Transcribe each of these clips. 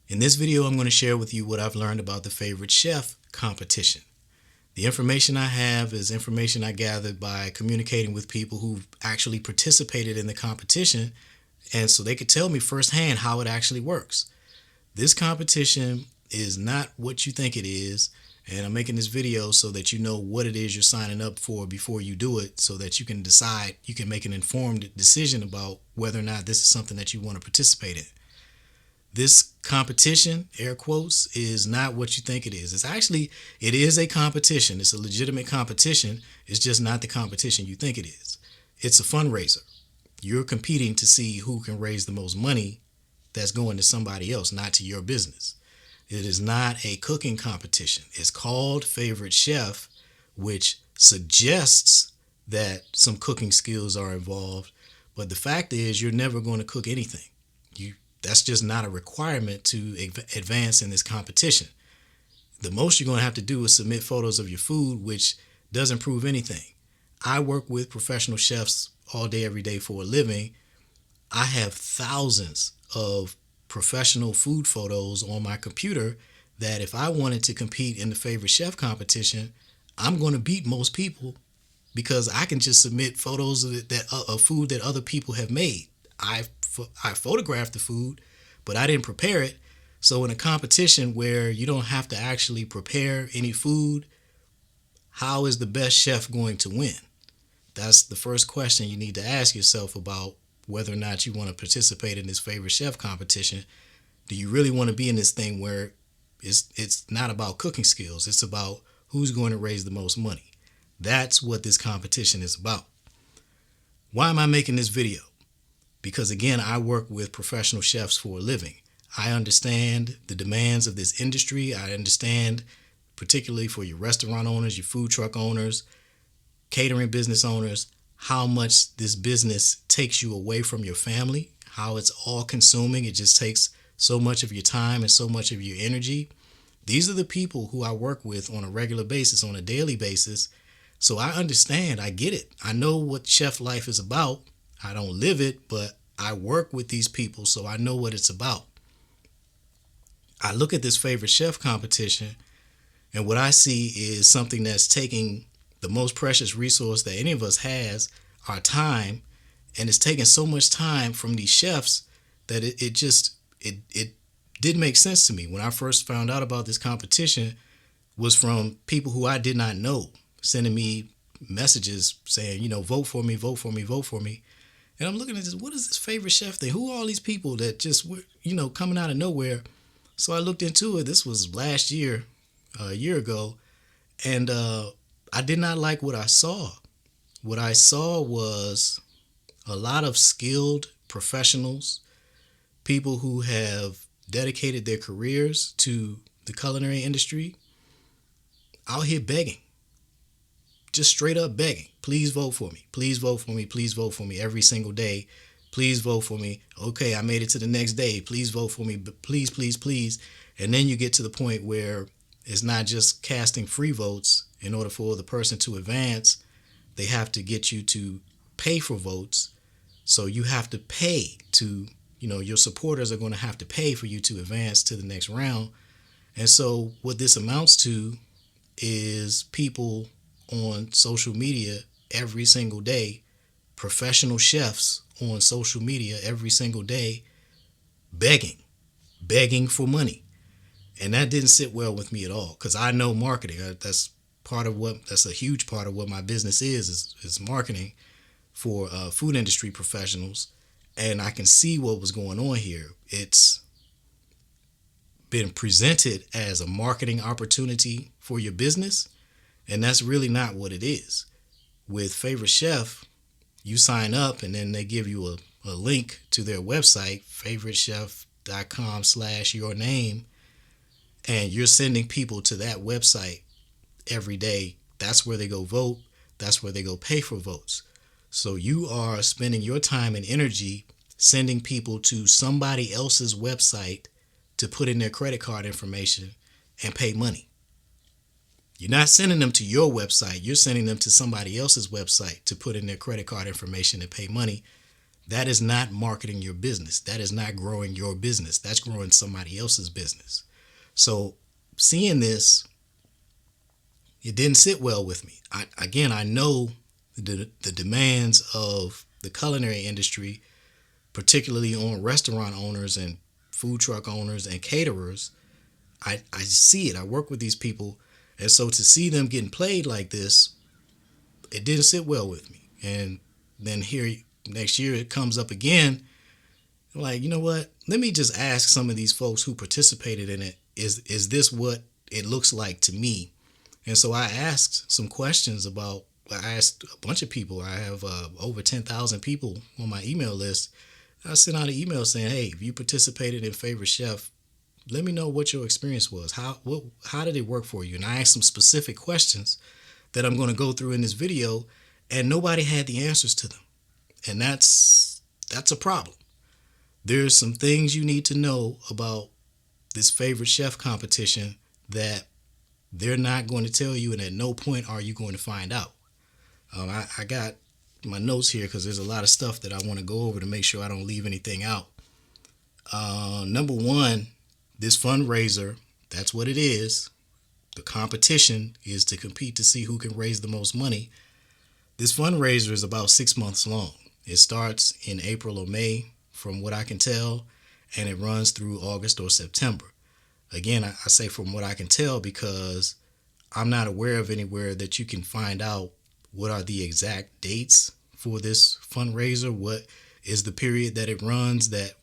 In this video, I'm going to share with you what I've learned about the favorite chef competition. The information I have is information I gathered by communicating with people who've actually participated in the competition, and so they could tell me firsthand how it actually works. This competition is not what you think it is, and I'm making this video so that you know what it is you're signing up for before you do it, so that you can decide, you can make an informed decision about whether or not this is something that you want to participate in. This competition, air quotes, is not what you think it is. It is a competition. It's a legitimate competition. It's just not the competition you think it is. It's a fundraiser. You're competing to see who can raise the most money that's going to somebody else, not to your business. It is not a cooking competition. It's called Favorite Chef, which suggests that some cooking skills are involved. But the fact is, you're never going to cook anything. That's just not a requirement to advance in this competition. The most you're going to have to do is submit photos of your food, which doesn't prove anything. I work with professional chefs all day, every day for a living. I have thousands of professional food photos on my computer that if I wanted to compete in the favorite chef competition, I'm going to beat most people because I can just submit photos of food that other people have made. I photographed the food, but I didn't prepare it. So in a competition where you don't have to actually prepare any food, how is the best chef going to win? That's the first question you need to ask yourself about whether or not you want to participate in this favorite chef competition. Do you really want to be in this thing where it's not about cooking skills? It's about who's going to raise the most money. That's what this competition is about. Why am I making this video? Because again, I work with professional chefs for a living. I understand the demands of this industry. I understand, particularly for your restaurant owners, your food truck owners, catering business owners, how much this business takes you away from your family, how it's all consuming. It just takes so much of your time and so much of your energy. These are the people who I work with on a regular basis, on a daily basis. So I understand, I get it. I know what chef life is about. I don't live it, but I work with these people, so I know what it's about. I look at this favorite chef competition, and what I see is something that's taking the most precious resource that any of us has, our time, and it's taking so much time from these chefs that it did make sense to me. When I first found out about this competition, was from people who I did not know, sending me messages saying, vote for me, vote for me, vote for me. And I'm looking at this, what is this favorite chef thing? Who are all these people that just were, coming out of nowhere? So I looked into it. This was last year, a year ago, and I did not like what I saw. What I saw was a lot of skilled professionals, people who have dedicated their careers to the culinary industry, out here begging. Just straight up begging. Please vote for me. Please vote for me. Please vote for me every single day. Please vote for me. Okay, I made it to the next day. Please vote for me. But please, please, please. And then you get to the point where it's not just casting free votes. In order for the person to advance, they have to get you to pay for votes. So you have to pay to, your supporters are going to have to pay for you to advance to the next round. And so what this amounts to is people on social media every single day, professional chefs on social media every single day, begging for money. And that didn't sit well with me at all, because I know marketing. That's a huge part of what my business is marketing for food industry professionals. And I can see what was going on here. It's been presented as a marketing opportunity for your business, and that's really not what it is. With Favorite Chef, you sign up and then they give you a link to their website, favoritechef.com/yourname, and you're sending people to that website every day. That's where they go vote. That's where they go pay for votes. So you are spending your time and energy sending people to somebody else's website to put in their credit card information and pay money. You're not sending them to your website. You're sending them to somebody else's website to put in their credit card information and pay money. That is not marketing your business. That is not growing your business. That's growing somebody else's business. So seeing this, it didn't sit well with me. I know the demands of the culinary industry, particularly on restaurant owners and food truck owners and caterers. I see it. I work with these people. And so to see them getting played like this, it didn't sit well with me. And then here next year it comes up again. I'm like, you know what? Let me just ask some of these folks who participated in it, is this what it looks like to me? And so I asked some questions about, I asked a bunch of people. I have over 10,000 people on my email list. I sent out an email saying, hey, if you participated in Favorite Chef, let me know what your experience was. How did it work for you? And I asked some specific questions that I'm going to go through in this video, and nobody had the answers to them. And that's a problem. There's some things you need to know about this Favorite Chef competition that they're not going to tell you, and at no point are you going to find out. I got my notes here because there's a lot of stuff that I want to go over to make sure I don't leave anything out. Number one, this fundraiser, that's what it is. The competition is to compete to see who can raise the most money. This fundraiser is about 6 months long. It starts in April or May, from what I can tell, and it runs through August or September. Again, I say from what I can tell because I'm not aware of anywhere that you can find out what are the exact dates for this fundraiser. What is the period that it runs? That,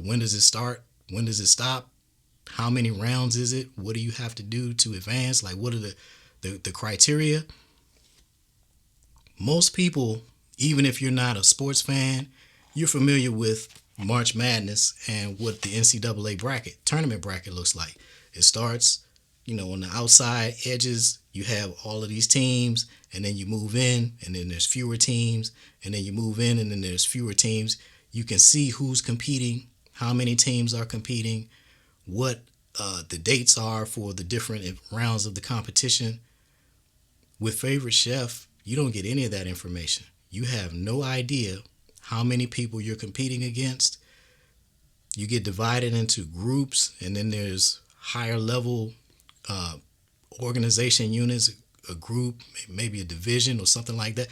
when does it start? When does it stop? How many rounds is it? What do you have to do to advance? Like, what are the criteria? Most people, even if you're not a sports fan, you're familiar with March Madness and what the NCAA tournament bracket looks like. It starts, on the outside edges, you have all of these teams, and then you move in, and then there's fewer teams, and then you move in, and then there's fewer teams. You can see who's competing, how many teams are competing, what the dates are for the different rounds of the competition. With Favorite Chef, you don't get any of that information. You have no idea how many people you're competing against. You get divided into groups, and then there's higher level organization units, a group, maybe a division or something like that.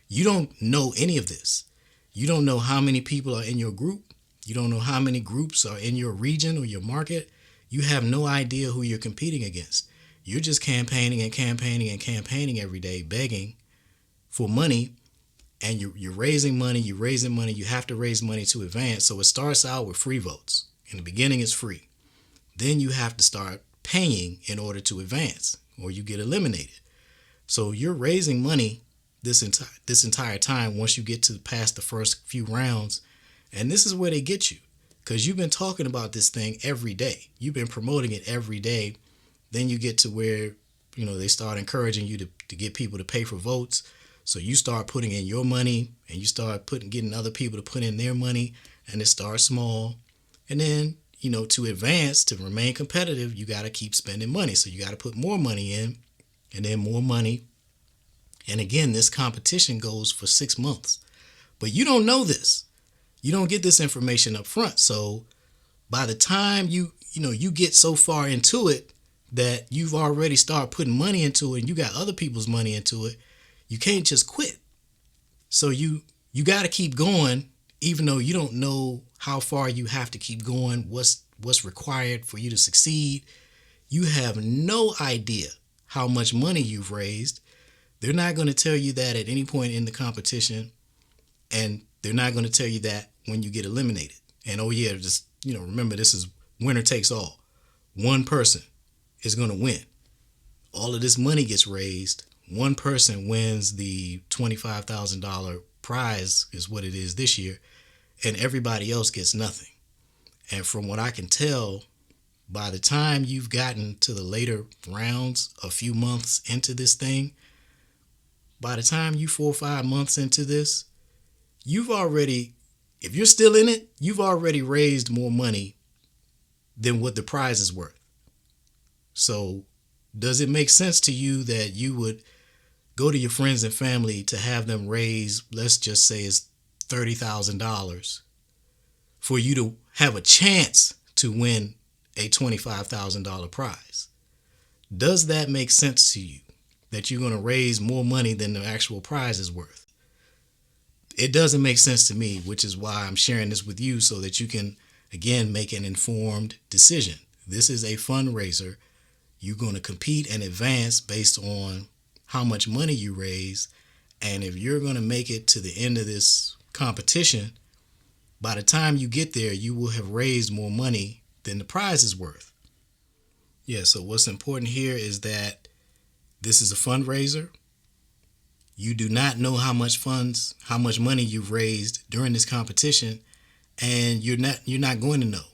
You don't know any of this. You don't know how many people are in your group. You don't know how many groups are in your region or your market. You have no idea who you're competing against. You're just campaigning and campaigning and campaigning every day, begging for money. And you're raising money, you have to raise money to advance. So it starts out with free votes. In the beginning, it's free. Then you have to start paying in order to advance, or you get eliminated. So you're raising money this entire time once you get to past the first few rounds. And this is where they get you, because you've been talking about this thing every day. You've been promoting it every day. Then you get to where, they start encouraging you to get people to pay for votes. So you start putting in your money, and you start getting other people to put in their money, and it starts small. And then, to advance, to remain competitive, you got to keep spending money. So you got to put more money in, and then more money. And again, this competition goes for 6 months. But you don't know this. You don't get this information up front. So by the time you get so far into it that you've already started putting money into it, and you got other people's money into it, you can't just quit. So you got to keep going, even though you don't know how far you have to keep going, what's required for you to succeed. You have no idea how much money you've raised. They're not going to tell you that at any point in the competition, and they're not going to tell you that when you get eliminated. And just remember, this is winner takes all. One person is going to win. All of this money gets raised. One person wins the $25,000 prize, is what it is this year, and everybody else gets nothing. And from what I can tell, by the time you've gotten to the later rounds, a few months into this thing, by the time you 4 or 5 months into this, if you're still in it, you've already raised more money than what the prize is worth. So does it make sense to you that you would go to your friends and family to have them raise, let's just say it's $30,000 for you to have a chance to win a $25,000 prize. Does that make sense to you? That you're going to raise more money than the actual prize is worth? It doesn't make sense to me, which is why I'm sharing this with you so that you can, again, make an informed decision. This is a fundraiser. You're going to compete and advance based on how much money you raise. And if you're going to make it to the end of this competition, by the time you get there, you will have raised more money than the prize is worth. Yeah, so what's important here is that this is a fundraiser. You do not know how much money you've raised during this competition, and you're not going to know.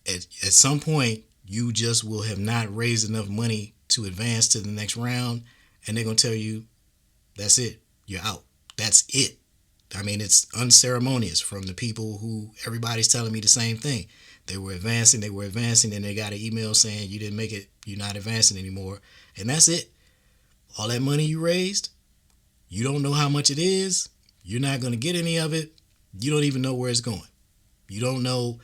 At some point, you just will have not raised enough money to advance to the next round, and they're going to tell you, that's it, you're out. That's it. I mean, it's unceremonious from the people who everybody's telling me the same thing. They were advancing, and they got an email saying you didn't make it, you're not advancing anymore, and that's it. All that money you raised, you don't know how much it is. You're not going to get any of it. You don't even know where it's going. You don't know.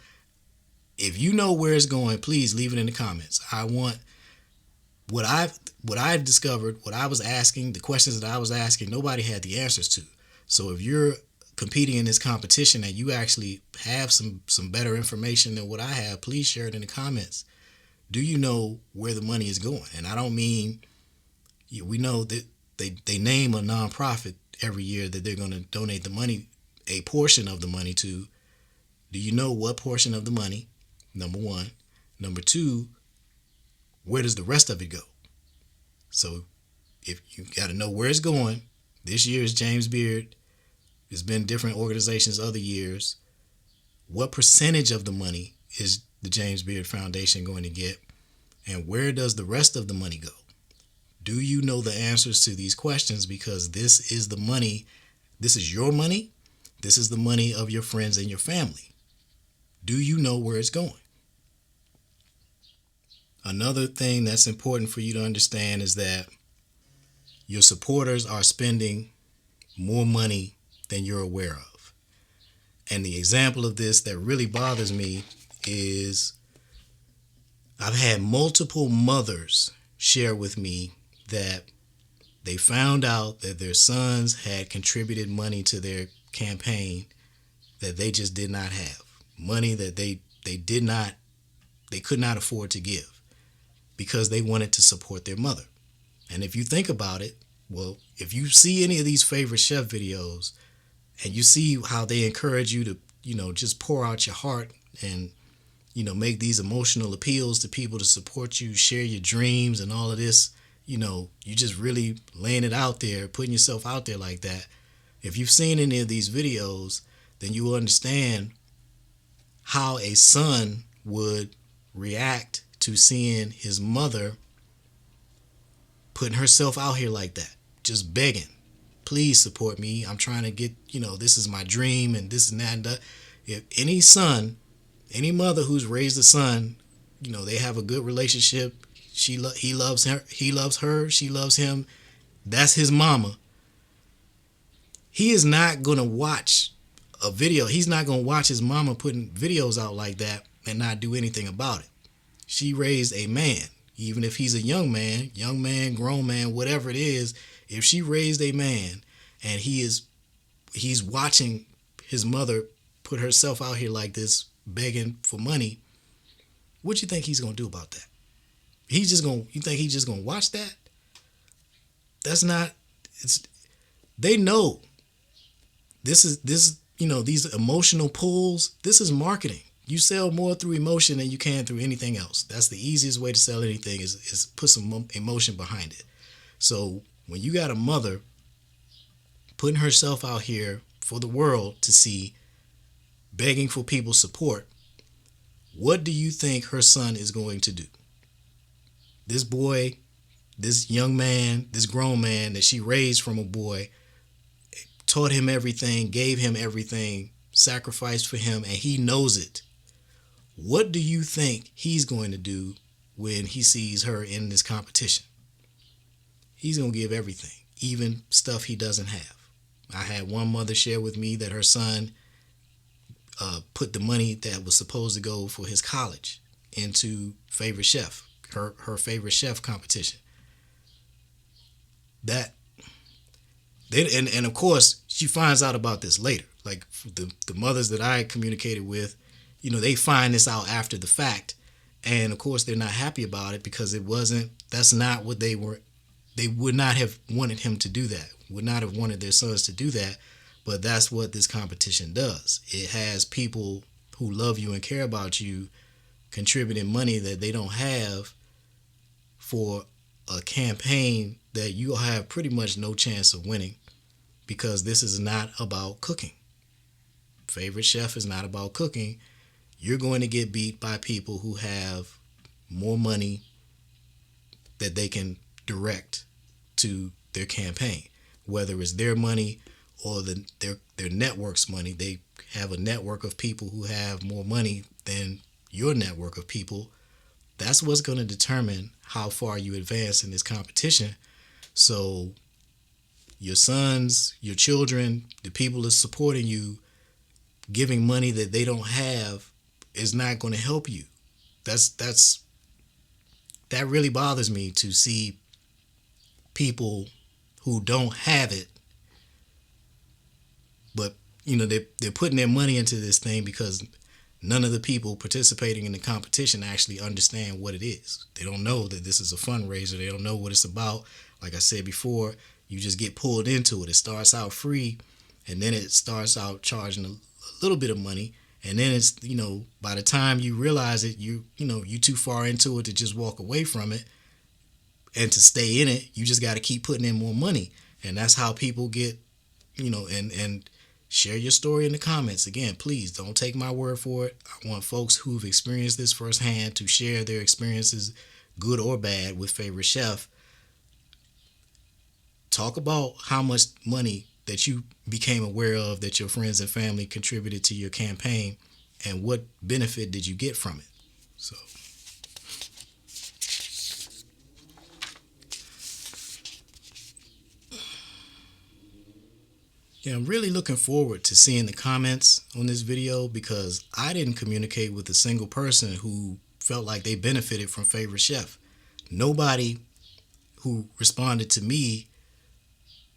If you know where it's going, please leave it in the comments. I want what I've discovered, what I was asking, the questions that I was asking, nobody had the answers to. So if you're competing in this competition and you actually have some better information than what I have, please share it in the comments. Do you know where the money is going? And I don't mean, we know that they name a nonprofit every year that they're going to donate the money, a portion of the money to. Do you know what portion of the money? Number one. Number two, where does the rest of it go? So if you got to know where it's going, this year is James Beard. There's been different organizations other years. What percentage of the money is the James Beard Foundation going to get? And where does the rest of the money go? Do you know the answers to these questions? Because this is the money. This is your money. This is the money of your friends and your family. Do you know where it's going? Another thing that's important for you to understand is that your supporters are spending more money than you're aware of. And the example of this that really bothers me is I've had multiple mothers share with me that they found out that their sons had contributed money to their campaign that they just did not have. Money that they could not afford to give because they wanted to support their mother. And if you think about it, well, if you see any of these favorite chef videos and you see how they encourage you to, just pour out your heart and, make these emotional appeals to people to support you, share your dreams and all of this, you just really laying it out there, putting yourself out there like that. If you've seen any of these videos, then you will understand how a son would react to seeing his mother putting herself out here like that, just begging, please support me. I'm trying to get, this is my dream and this and that and that. If any son, any mother who's raised a son, they have a good relationship. He loves her, she loves him. That's his mama. He is not going to watch a video. He's not going to watch his mama putting videos out like that and not do anything about it. She raised a man, even if he's a young man, grown man, whatever it is. If she raised a man and he's watching his mother put herself out here like this, begging for money, what you think he's going to do about that? You think he's just going to watch that? They know this is these emotional pulls. This is marketing. You sell more through emotion than you can through anything else. That's the easiest way to sell anything is put some emotion behind it. So when you got a mother putting herself out here for the world to see, begging for people's support, what do you think her son is going to do? This boy, this young man, this grown man that she raised from a boy, taught him everything, gave him everything, sacrificed for him, and he knows it. What do you think he's going to do when he sees her in this competition? He's going to give everything, even stuff he doesn't have. I had one mother share with me that her son put the money that was supposed to go for his college into favorite chef, her favorite chef competition. That and of course she finds out about this later. Like the mothers that I communicated with, they find this out after the fact, and of course they're not happy about it because it wasn't. That's not what they were. They would not have wanted him to do that. Would not have wanted their sons to do that. But that's what this competition does. It has people who love you and care about you contributing money that they don't have for a campaign that you'll have pretty much no chance of winning, because this is not about cooking. Favorite Chef is not about cooking. You're going to get beat by people who have more money that they can direct to their campaign, whether it's their money or their network's money. They have a network of people who have more money than your network of people. That's what's going to determine how far you advance in this competition. So your sons, your children, the people that's supporting you, giving money that they don't have is not going to help you. That really bothers me, to see people who don't have it, but they're putting their money into this thing because none of the people participating in the competition actually understand what it is. They don't know that this is a fundraiser. They don't know what it's about. Like I said before, you just get pulled into it. It starts out free, and then it starts out charging a little bit of money, and then it's by the time you realize it, you too far into it to just walk away from it. And to stay in it, you just got to keep putting in more money. And that's how people get, and share your story in the comments. Again, please don't take my word for it. I want folks who've experienced this firsthand to share their experiences, good or bad, with Favorite Chef. Talk about how much money that you became aware of that your friends and family contributed to your campaign, and what benefit did you get from it. So yeah, I'm really looking forward to seeing the comments on this video, because I didn't communicate with a single person who felt like they benefited from Favorite Chef. Nobody who responded to me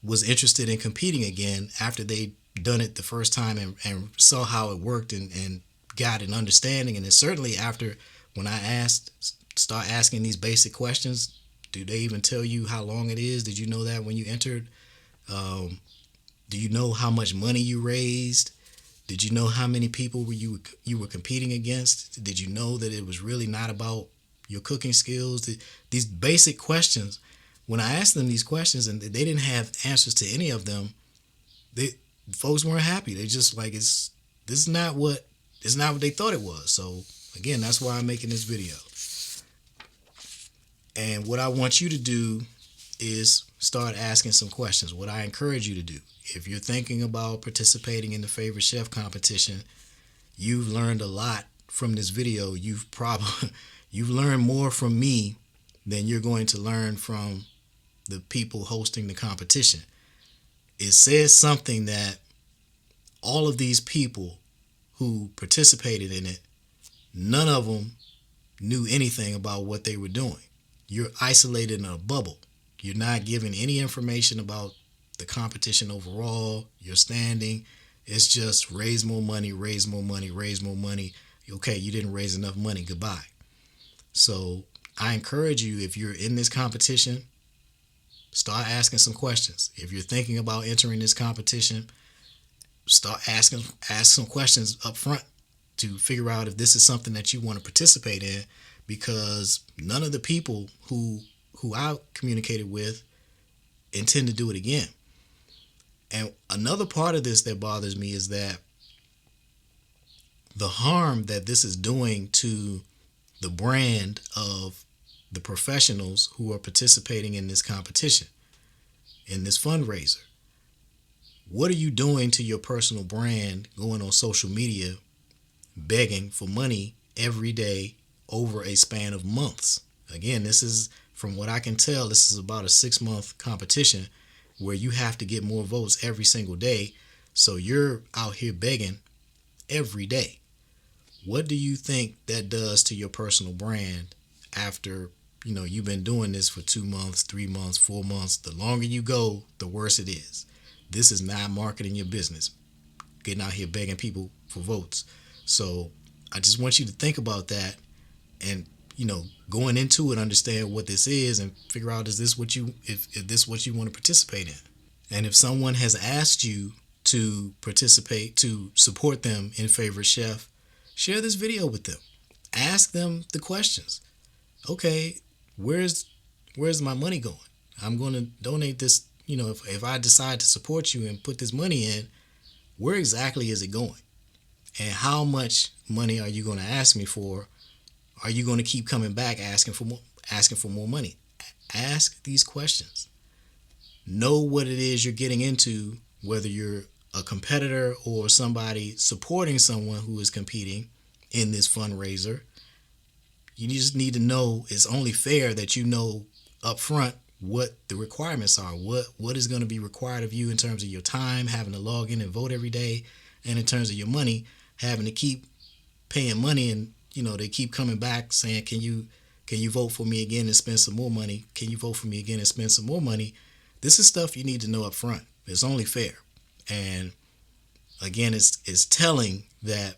was interested in competing again after they'd done it the first time and saw how it worked and got an understanding. And then certainly after, when I start asking these basic questions, do they even tell you how long it is? Did you know that when you entered? Do you know how much money you raised? Did you know how many people you were competing against? Did you know that it was really not about your cooking skills? These basic questions. When I asked them these questions and they didn't have answers to any of them, folks weren't happy. They just like, this is not what they thought it was. So again, that's why I'm making this video. And what I want you to do is start asking some questions. What I encourage you to do, if you're thinking about participating in the Favorite Chef competition, you've learned a lot from this video. You've learned more from me than you're going to learn from the people hosting the competition. It says something that all of these people who participated in it, none of them knew anything about what they were doing. You're isolated in a bubble. You're not given any information about the competition overall, your standing. It's just raise more money, raise more money, raise more money. Okay, you didn't raise enough money. Goodbye. So I encourage you, if you're in this competition, start asking some questions. If you're thinking about entering this competition, ask some questions up front to figure out if this is something that you want to participate in, because none of the people who I communicated with intend to do it again. And another part of this that bothers me is that the harm that this is doing to the brand of the professionals who are participating in this competition, in this fundraiser. What are you doing to your personal brand going on social media begging for money every day over a span of months? Again, this is, from what I can tell, this is about a 6-month competition, where you have to get more votes every single day. So you're out here begging every day. What do you think that does to your personal brand after, you've been doing this for 2 months, 3 months, 4 months? The longer you go, the worse it is. This is not marketing your business, getting out here begging people for votes. So I just want you to think about that, and going into it, understand what this is and figure out, is this what you if this what you want to participate in? And if someone has asked you to participate, to support them in Favorite Chef, share this video with them. Ask them the questions. Okay, where's my money going? I'm going to donate this. If I decide to support you and put this money in, where exactly is it going? And how much money are you going to ask me for? Are you going to keep coming back asking for more money? Ask these questions. Know what it is you're getting into, whether you're a competitor or somebody supporting someone who is competing in this fundraiser. You just need to know, it's only fair that you know up front what the requirements are, what is going to be required of you in terms of your time, having to log in and vote every day, and in terms of your money, having to keep paying money, and they keep coming back saying, can you vote for me again and spend some more money? Can you vote for me again and spend some more money? This is stuff you need to know up front. It's only fair. And again, it's telling that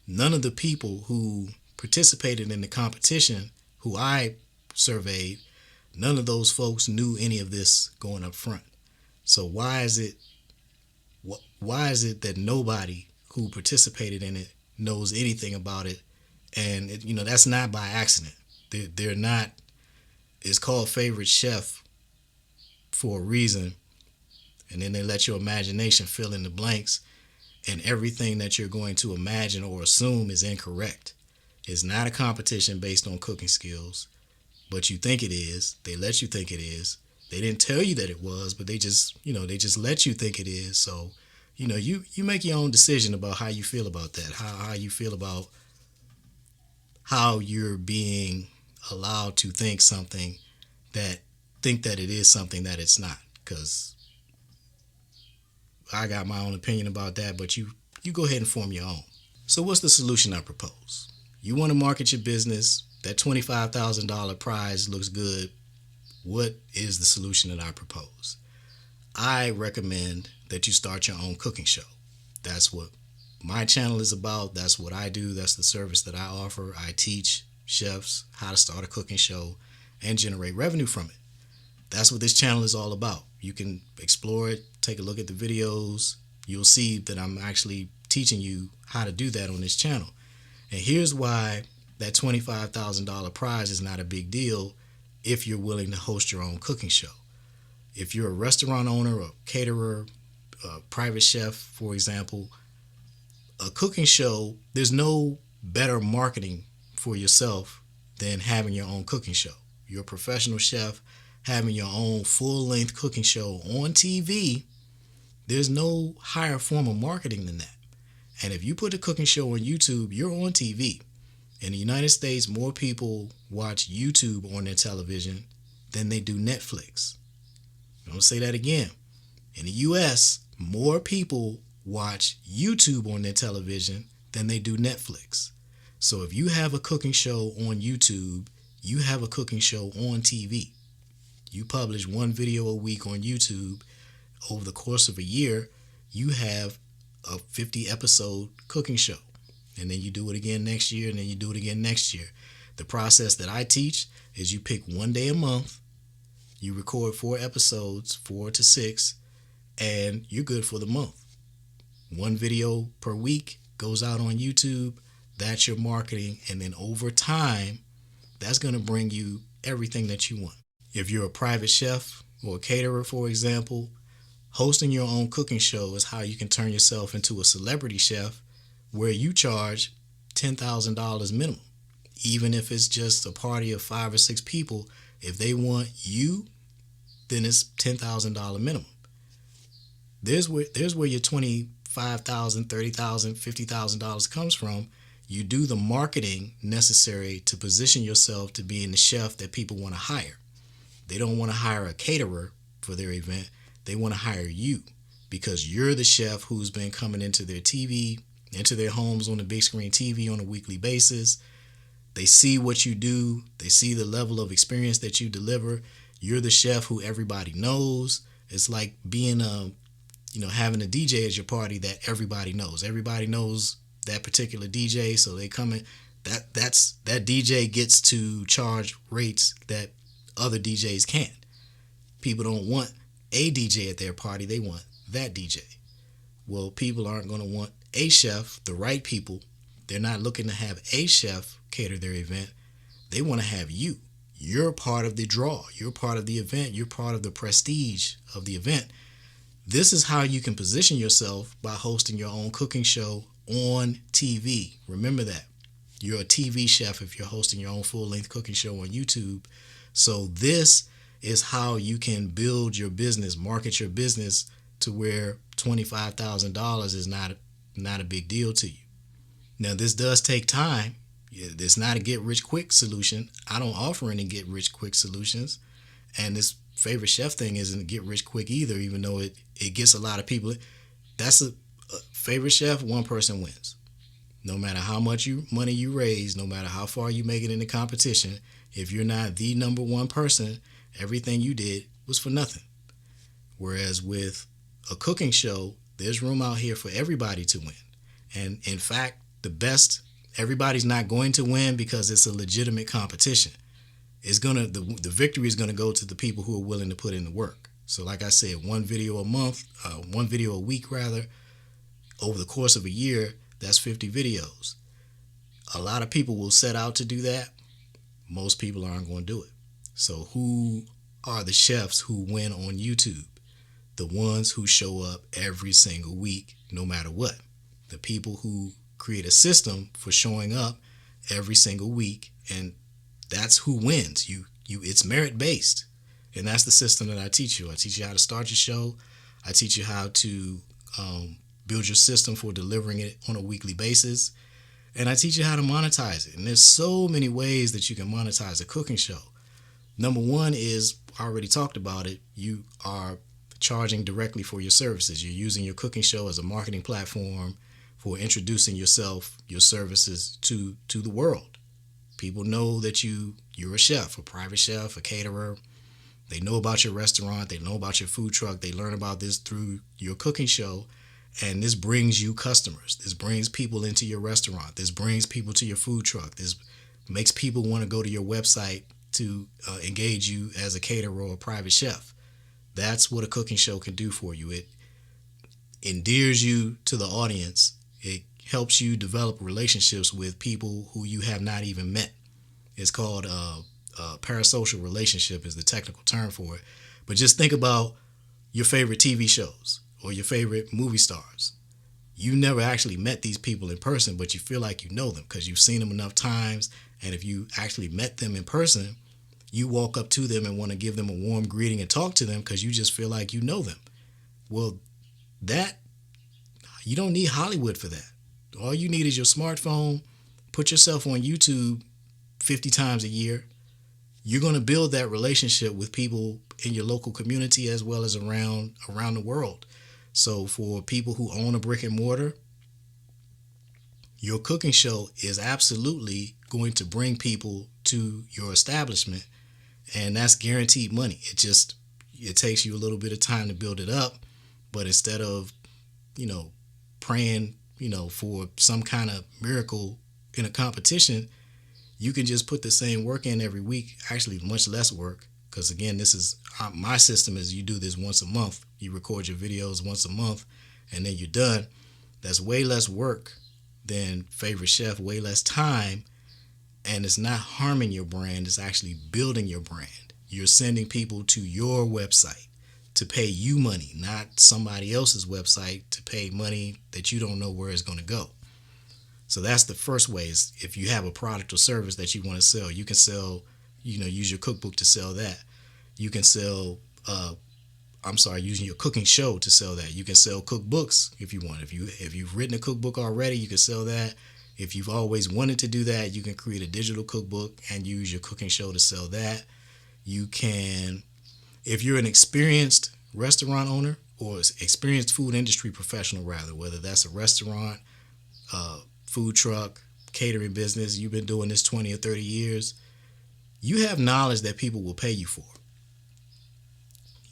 none of the people who participated in the competition, who I surveyed, none of those folks knew any of this going up front. So why is it that nobody who participated in it knows anything about it? And that's not by accident. They're not. It's called Favorite Chef for a reason. And then they let your imagination fill in the blanks, and everything that you're going to imagine or assume is incorrect. It's not a competition based on cooking skills, but you think it is. They let you think it is. They didn't tell you that it was, but they just let you think it is. So, you make your own decision about how you feel about that, how you feel about how you're being allowed to think that it is something that it's not. Because I got my own opinion about that, but you go ahead and form your own. So what's the solution I propose? You want to market your business. That $25,000 prize looks good. What is the solution that I propose? I recommend that you start your own cooking show. That's what my channel is about. That's what I do. That's the service that I offer. I teach chefs how to start a cooking show and generate revenue from it. That's what this channel is all about. You can explore it, take a look at the videos. You'll see that I'm actually teaching you how to do that on this channel. And here's why that $25,000 prize is not a big deal if you're willing to host your own cooking show. If you're a restaurant owner, a caterer, a private chef, for example, a cooking show, there's no better marketing for yourself than having your own cooking show. You're a professional chef, having your own full-length cooking show on TV, there's no higher form of marketing than that. And if you put a cooking show on YouTube, you're on TV. In the United States, more people watch YouTube on their television than they do Netflix. I'm going to say that again. In the US, more people watch YouTube on their television than they do Netflix. So if you have a cooking show on YouTube, you have a cooking show on TV. You publish one video a week on YouTube. Over the course of a year, you have a 50-episode cooking show. And then you do it again next year, and then you do it again next year. The process that I teach is you pick one day a month, you record 4 episodes, 4 to 6, and you're good for the month. One video per week goes out on YouTube. That's your marketing. And then over time, that's going to bring you everything that you want. If you're a private chef or a caterer, for example, hosting your own cooking show is how you can turn yourself into a celebrity chef, where you charge $10,000 minimum. Even if it's just a party of 5 or 6 people, if they want you, then it's $10,000 minimum. There's where your $25,000, $30,000, $50,000 comes from. You do the marketing necessary to position yourself to being the chef that people want to hire. They don't want to hire a caterer. for their event. They want to hire you because you're the chef who's been coming into their TV, into their homes on the big screen TV on a weekly basis. They see what you do. They see the level of experience that you deliver. You're the chef who everybody knows. It's like being having a DJ at your party that everybody knows. Everybody knows that particular DJ, so they come in. That DJ gets to charge rates that other DJs can't. People don't want a DJ at their party, they want that DJ. Well, people aren't going to want a chef, the right people. They're not looking to have a chef cater their event. They want to have you. You're part of the draw. You're part of the event. You're part of the prestige of the event. This is how you can position yourself by hosting your own cooking show on TV. Remember that. You're a TV chef if you're hosting your own full-length cooking show on YouTube. So this is how you can build your business, market your business to where $25,000 is not a big deal to you. Now, this does take time. It's not a get-rich-quick solution. I don't offer any get-rich-quick solutions. And this favorite chef thing isn't get-rich-quick either, even though it gets a lot of people. That's a favorite chef, one person wins. No matter how much money you raise, no matter how far you make it in the competition, if you're not the number one person, everything you did was for nothing. Whereas with a cooking show, there's room out here for everybody to win. And in fact, everybody's not going to win because it's a legitimate competition. The victory is gonna go to the people who are willing to put in the work. So like I said, one video a week rather, over the course of a year, that's 50 videos. A lot of people will set out to do that. Most people aren't going to do it. So who are the chefs who win on YouTube? The ones who show up every single week, no matter what. The people who create a system for showing up every single week, and that's who wins. It's merit based, and that's the system that I teach you. I teach you how to start your show. I teach you how to build your system for delivering it on a weekly basis, and I teach you how to monetize it. And there's so many ways that you can monetize a cooking show. Number one is, I already talked about it, you are charging directly for your services. You're using your cooking show as a marketing platform for introducing yourself, your services to the world. People know that you're a chef, a private chef, a caterer. They know about your restaurant. They know about your food truck. They learn about this through your cooking show. And this brings you customers. This brings people into your restaurant. This brings people to your food truck. This makes people want to go to your website to engage you as a caterer or a private chef. That's what a cooking show can do for you. It endears you to the audience. It helps you develop relationships with people who you have not even met. It's called parasocial relationship is the technical term for it. But just think about your favorite TV shows or your favorite movie stars. You never actually met these people in person, but you feel like you know them because you've seen them enough times. And if you actually met them in person, you walk up to them and want to give them a warm greeting and talk to them because you just feel like you know them. Well, you don't need Hollywood for that. All you need is your smartphone. Put yourself on YouTube 50 times a year. You're going to build that relationship with people in your local community as well as around the world. So for people who own a brick and mortar, your cooking show is absolutely going to bring people to your establishment, and that's guaranteed money. It takes you a little bit of time to build it up, but instead of, praying, for some kind of miracle in a competition, you can just put the same work in every week, actually much less work. Because again, this is my system is you do this once a month. You record your videos once a month and then you're done. That's way less work than favorite chef, way less time. And it's not harming your brand. It's actually building your brand. You're sending people to your website to pay you money, not somebody else's website to pay money that you don't know where it's going to go. So that's the first way is if you have a product or service that you want to sell, you can sell, use your cookbook to sell that. You can sell, using your cooking show to sell that. You can sell cookbooks if you want. If you've written a cookbook already, you can sell that. If you've always wanted to do that, you can create a digital cookbook and use your cooking show to sell that. You can If you're an experienced restaurant owner or experienced food industry professional, rather, whether that's a restaurant, food truck, catering business, you've been doing this 20 or 30 years, you have knowledge that people will pay you for.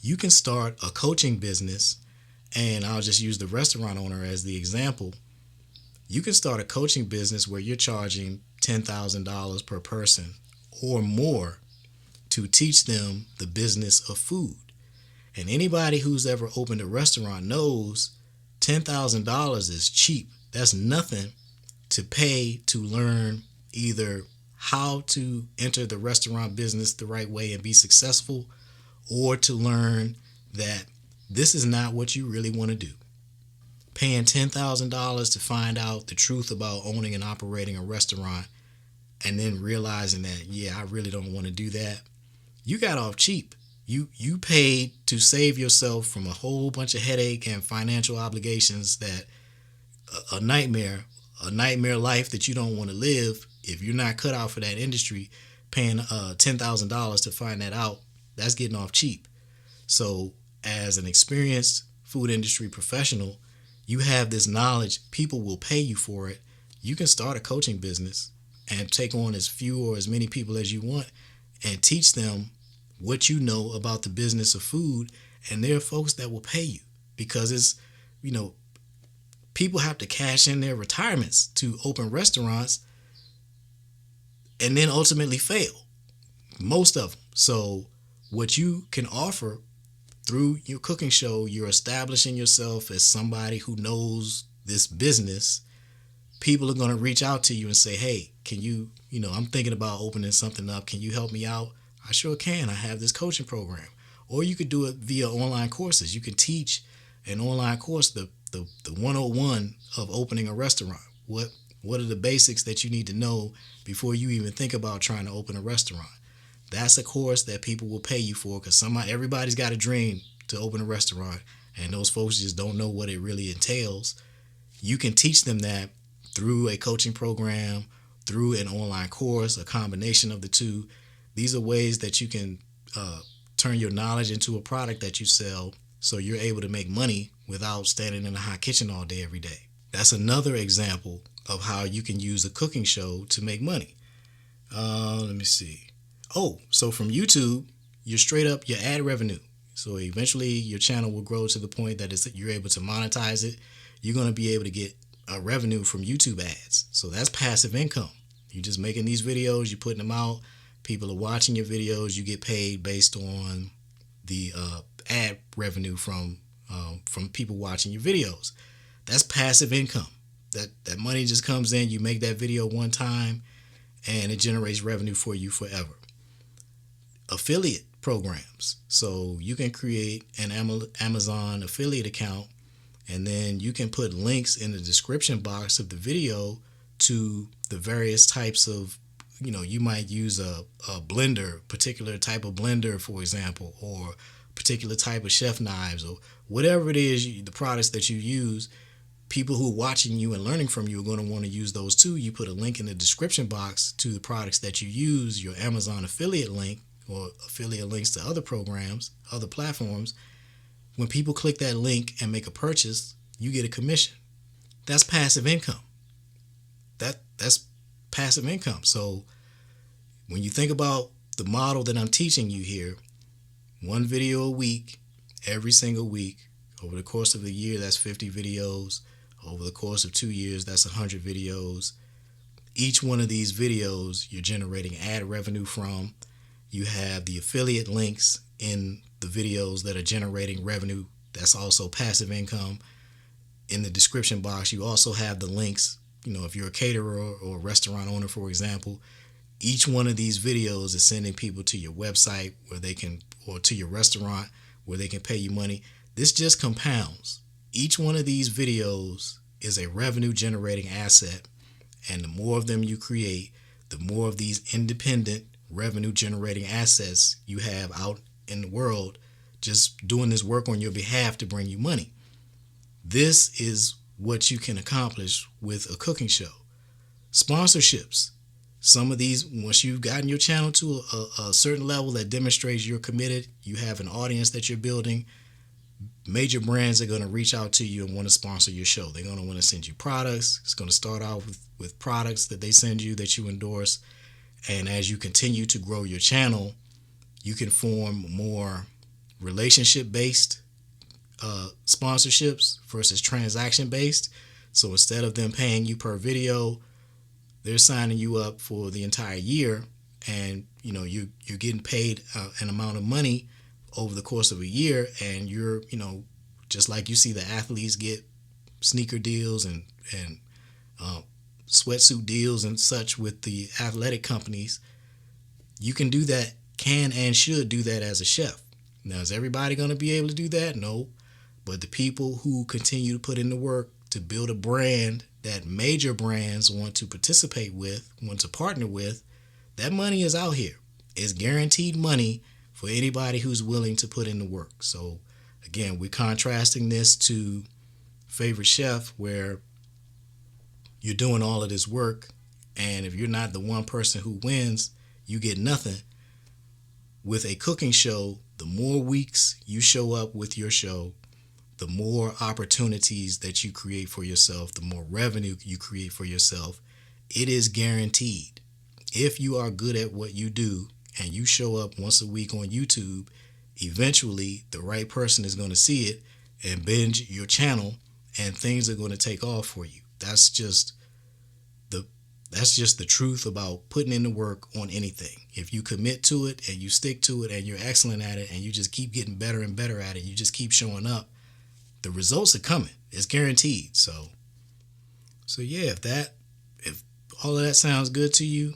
You can start a coaching business, and I'll just use the restaurant owner as the example. You can start a coaching business where you're charging $10,000 per person or more to teach them the business of food. And anybody who's ever opened a restaurant knows $10,000 is cheap. That's nothing to pay to learn either how to enter the restaurant business the right way and be successful, or to learn that this is not what you really want to do. Paying $10,000 to find out the truth about owning and operating a restaurant, and then realizing that, yeah, I really don't want to do that. You got off cheap. You paid to save yourself from a whole bunch of headache and financial obligations that a nightmare life that you don't want to live. If you're not cut out for that industry, paying $10,000 to find that out, that's getting off cheap. So as an experienced food industry professional, you have this knowledge. People will pay you for it. You can start a coaching business and take on as few or as many people as you want and teach them what you know about the business of food. And there are folks that will pay you because it's, people have to cash in their retirements to open restaurants and then ultimately fail. Most of them. So what you can offer through your cooking show, you're establishing yourself as somebody who knows this business. People are going to reach out to you and say, hey, can you, I'm thinking about opening something up. Can you help me out? I sure can. I have this coaching program. Or you could do it via online courses. You can teach an online course, the 101 of opening a restaurant. What are the basics that you need to know before you even think about trying to open a restaurant? That's a course that people will pay you for because everybody's got a dream to open a restaurant, and those folks just don't know what it really entails. You can teach them that through a coaching program, through an online course, a combination of the two. These are ways that you can turn your knowledge into a product that you sell so you're able to make money without standing in a hot kitchen all day, every day. That's another example of how you can use a cooking show to make money. Let me see. So from YouTube, you're straight up your ad revenue. So eventually your channel will grow to the point that you're able to monetize it. You're going to be able to get a revenue from YouTube ads. So that's passive income. You're just making these videos, you're putting them out. People are watching your videos. You get paid based on the ad revenue from people watching your videos. That's passive income. That money just comes in. You make that video one time, and it generates revenue for you forever. Affiliate programs. So you can create an Amazon affiliate account, and then you can put links in the description box of the video to the various types of, you might use a blender, particular type of blender, for example, or particular type of chef knives, or whatever it is, the products that you use. People who are watching you and learning from you are going to want to use those too. You put a link in the description box to the products that you use, your Amazon affiliate link, or affiliate links to other programs, other platforms. When people click that link and make a purchase, you get a commission. That's passive income. That's passive income. So when you think about the model that I'm teaching you here, one video a week, every single week, over the course of a year, that's 50 videos. Over the course of 2 years, that's 100 videos. Each one of these videos, you're generating ad revenue from. You have the affiliate links in the videos that are generating revenue. That's also passive income. In the description box, you also have the links. If you're a caterer or a restaurant owner, for example, each one of these videos is sending people to your website or to your restaurant where they can pay you money. This just compounds. Each one of these videos is a revenue generating asset. And the more of them you create, the more of these independent revenue generating assets you have out in the world just doing this work on your behalf to bring you money. This is what you can accomplish with a cooking show. Sponsorships. Some of these, once you've gotten your channel to a certain level that demonstrates you're committed, you have an audience that you're building, major brands are going to reach out to you and want to sponsor your show. They're going to want to send you products. It's going to start out with products that they send you that you endorse. And as you continue to grow your channel, you can form more relationship-based sponsorships versus transaction-based. So instead of them paying you per video, they're signing you up for the entire year, and you're getting paid an amount of money over the course of a year, and you're just like you see the athletes get sneaker deals and sweatsuit deals and such with the athletic companies. You can do that, can and should do that as a chef. Now, is everybody going to be able to do that? No. But the people who continue to put in the work to build a brand that major brands want to participate with, want to partner with, that money is out here. It's guaranteed money for anybody who's willing to put in the work. So again, we're contrasting this to Favorite Chef, where you're doing all of this work, and if you're not the one person who wins, you get nothing. With a cooking show, the more weeks you show up with your show, the more opportunities that you create for yourself, the more revenue you create for yourself. It is guaranteed. If you are good at what you do and you show up once a week on YouTube, eventually the right person is going to see it and binge your channel, and things are going to take off for you. That's just the truth about putting in the work on anything. If you commit to it and you stick to it and you're excellent at it and you just keep getting better and better at it, you just keep showing up, the results are coming. It's guaranteed. So yeah, if all of that sounds good to you,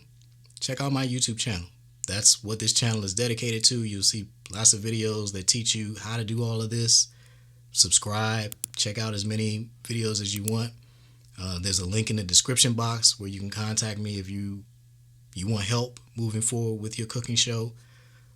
check out my YouTube channel. That's what this channel is dedicated to. You'll see lots of videos that teach you how to do all of this. Subscribe, check out as many videos as you want. There's a link in the description box where you can contact me if you want help moving forward with your cooking show.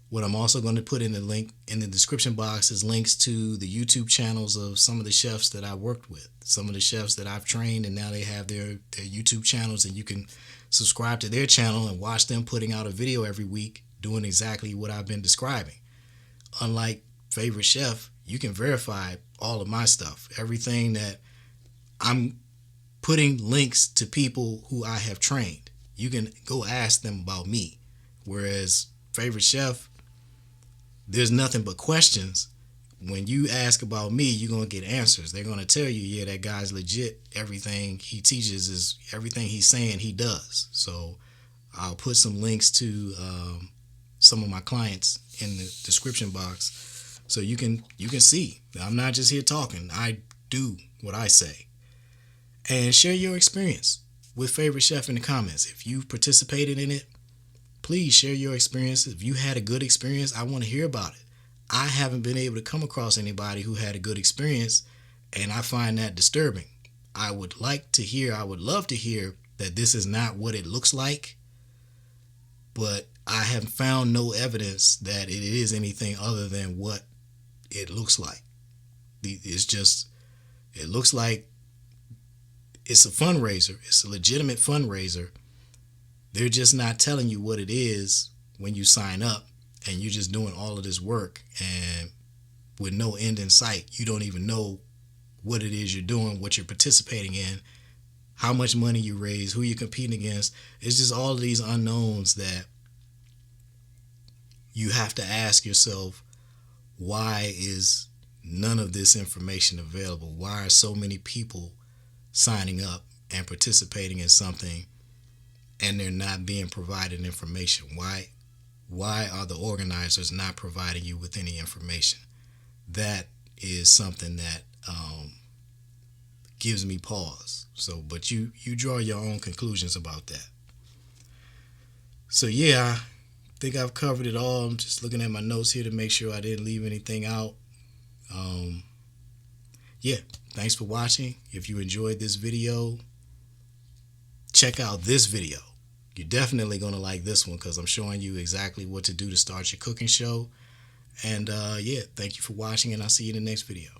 What I'm also going to put in the link in the description box is links to the YouTube channels of some of the chefs that I worked with, some of the chefs that I've trained, and now they have their YouTube channels, and you can subscribe to their channel and watch them putting out a video every week doing exactly what I've been describing. Unlike Favorite Chef, you can verify all of my stuff. Everything that I'm putting links to people who I have trained. You can go ask them about me. Whereas Favorite Chef, there's nothing but questions. When you ask about me, you're going to get answers. They're going to tell you, yeah, that guy's legit. Everything he teaches is everything he's saying he does. So I'll put some links to some of my clients in the description box so you can see. I'm not just here talking. I do what I say. And share your experience with Favorite Chef in the comments. If you've participated in it, please share your experience. If you had a good experience, I want to hear about it. I haven't been able to come across anybody who had a good experience, and I find that disturbing. I would love to hear that this is not what it looks like, but I have found no evidence that it is anything other than what it looks like. It looks like it's a fundraiser. It's a legitimate fundraiser. They're just not telling you what it is when you sign up, and you're just doing all of this work and with no end in sight. You don't even know what it is you're doing, what you're participating in, how much money you raise, who you're competing against. It's just all of these unknowns that you have to ask yourself, why is none of this information available? Why are so many people signing up and participating in something and they're not being provided information? Why are the organizers not providing you with any information? That is something that gives me pause. So, but you draw your own conclusions about that. So yeah, I think I've covered it all. I'm just looking at my notes here to make sure I didn't leave anything out. Yeah, thanks for watching. If you enjoyed this video, check out this video. You're definitely going to like this one because I'm showing you exactly what to do to start your cooking show. And yeah, thank you for watching, and I'll see you in the next video.